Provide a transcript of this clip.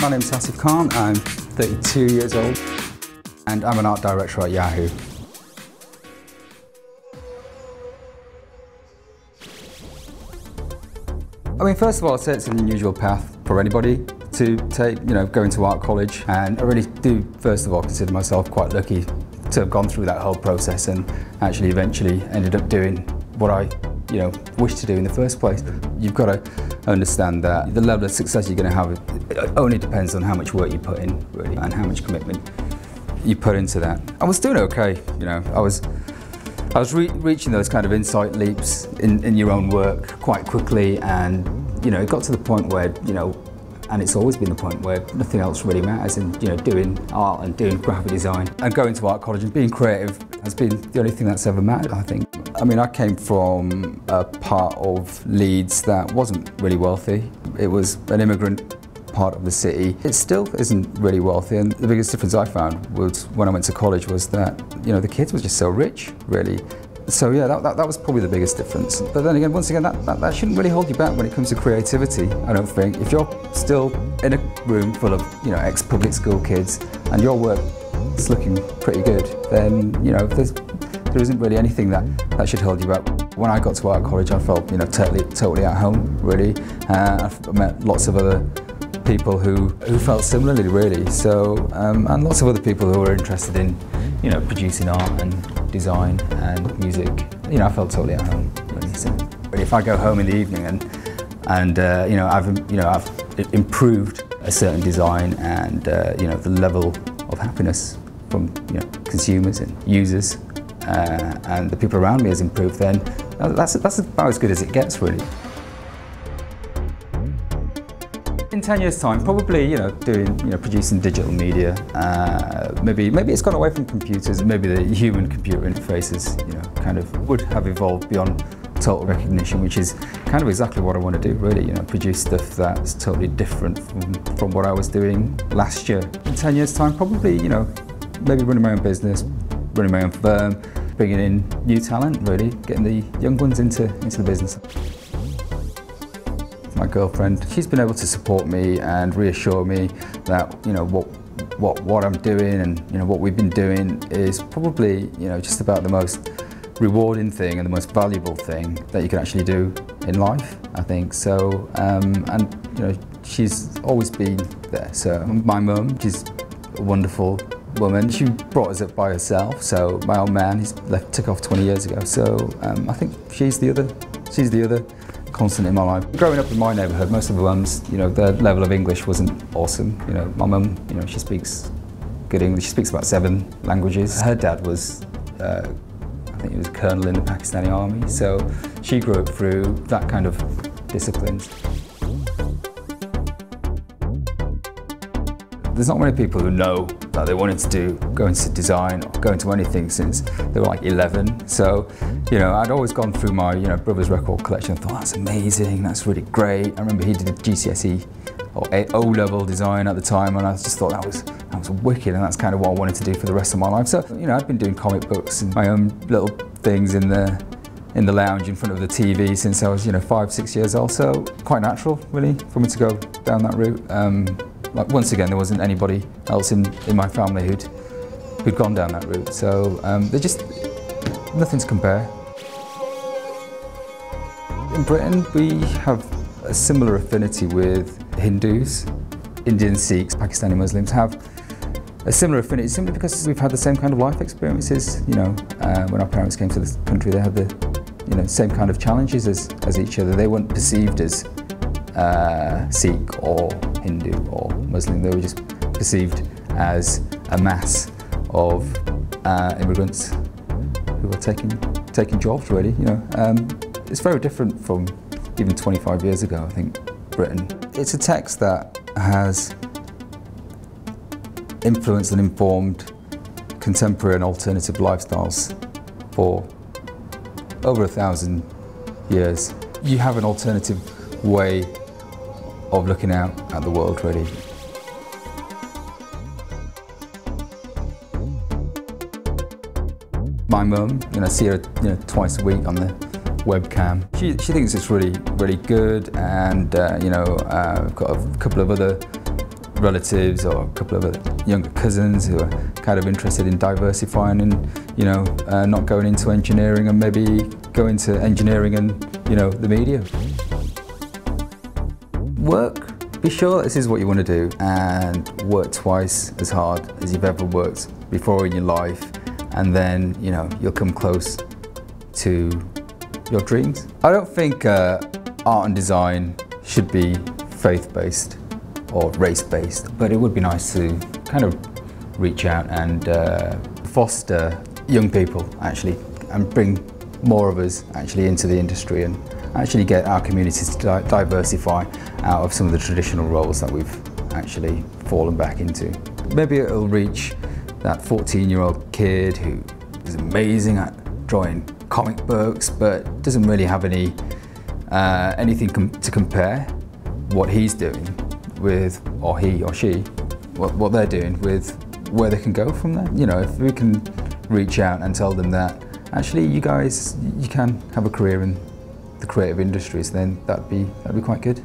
My name's Asif Khan, I'm 32 years old and I'm an art director at Yahoo. I mean, first of all, I'd say it's an unusual path for anybody to take, go into art college, and I really do, first of all, consider myself quite lucky to have gone through that whole process and actually eventually ended up doing what I wish to do in the first place. You've got to understand that the level of success you're going to have, it only depends on how much work you put in, really, and how much commitment you put into that. I was doing okay, I was reaching those kind of insight leaps in your own work quite quickly, and it got to the point where, and it's always been the point where nothing else really matters, and doing art and doing graphic design and going to art college and being creative has been the only thing that's ever mattered, I think. I mean, I came from a part of Leeds that wasn't really wealthy. It was an immigrant part of the city. It still isn't really wealthy, and the biggest difference I found was when I went to college was that the kids were just so rich, really. So yeah, that was probably the biggest difference. But then again, once again, that shouldn't really hold you back when it comes to creativity, I don't think. If you're still in a room full of ex-public school kids and your work is looking pretty good, then there isn't really anything that should hold you back. When I got to art college, I felt totally at home, really. I met lots of other people who felt similarly, really. So and lots of other people who were interested in producing art and design and music. I felt totally at home, really. So if I go home in the evening and I've improved a certain design, and the level of happiness from consumers and users and the people around me has improved, then that's about as good as it gets, really. In 10 years' time, probably producing digital media. Maybe it's gone away from computers. Maybe the human-computer interfaces kind of would have evolved beyond total recognition, which is kind of exactly what I want to do, really. Produce stuff that's totally different from what I was doing last year. In 10 years' time, probably maybe running my own business, running my own firm, bringing in new talent, really, getting the young ones into the business. My girlfriend, she's been able to support me and reassure me that what I'm doing and what we've been doing is probably just about the most rewarding thing and the most valuable thing that you can actually do in life, I think. So and she's always been there. So my mum, she's a wonderful woman. She brought us up by herself. So my old man, took off 20 years ago. So I think she's the other constant in my life. Growing up in my neighbourhood, most of the mums, their level of English wasn't awesome. My mum, she speaks good English. She speaks about 7 languages. Her dad was, I think he was a colonel in the Pakistani army, so she grew up through that kind of disciplines. There's not many people who know that they wanted to go into design or go into anything since they were like 11. So, I'd always gone through my, brother's record collection and thought, that's amazing, that's really great. I remember he did a GCSE or O-level design at the time, and I just thought that was wicked, and that's kind of what I wanted to do for the rest of my life. So, I'd been doing comic books and my own little things in the lounge in front of the TV since I was, 5, 6 years old. So quite natural, really, for me to go down that route. Like, once again, there wasn't anybody else in my family who'd gone down that route, so they're just nothing to compare. In Britain, we have a similar affinity with Hindus. Indian Sikhs, Pakistani Muslims have a similar affinity simply because we've had the same kind of life experiences. When our parents came to this country, they had the same kind of challenges as each other. They weren't perceived as Sikh or Hindu or Muslim. They were just perceived as a mass of immigrants who were taking jobs, really. It's very different from even 25 years ago, I think, Britain. It's a text that has influenced and informed contemporary and alternative lifestyles for over 1,000 years. You have an alternative way of looking out at the world, really. My mum, I see her twice a week on the webcam. She thinks it's really good, and I've got a couple of other relatives or a couple of younger cousins who are kind of interested in diversifying and, you know, not going into engineering and maybe going to engineering and, you know, the media. Work. Be sure this is what you want to do and work twice as hard as you've ever worked before in your life, and then, you know, you'll come close to your dreams. I don't think art and design should be faith-based or race-based, but it would be nice to kind of reach out and foster young people actually, and bring more of us actually into the industry and actually get our communities to diversify out of some of the traditional roles that we've actually fallen back into. Maybe it'll reach that 14-year-old kid who is amazing at drawing comic books but doesn't really have anything to compare what he's doing with, or he or she, what they're doing with where they can go from there. You know, if we can reach out and tell them that actually you guys, you can have a career in the creative industries, then that'd be quite good.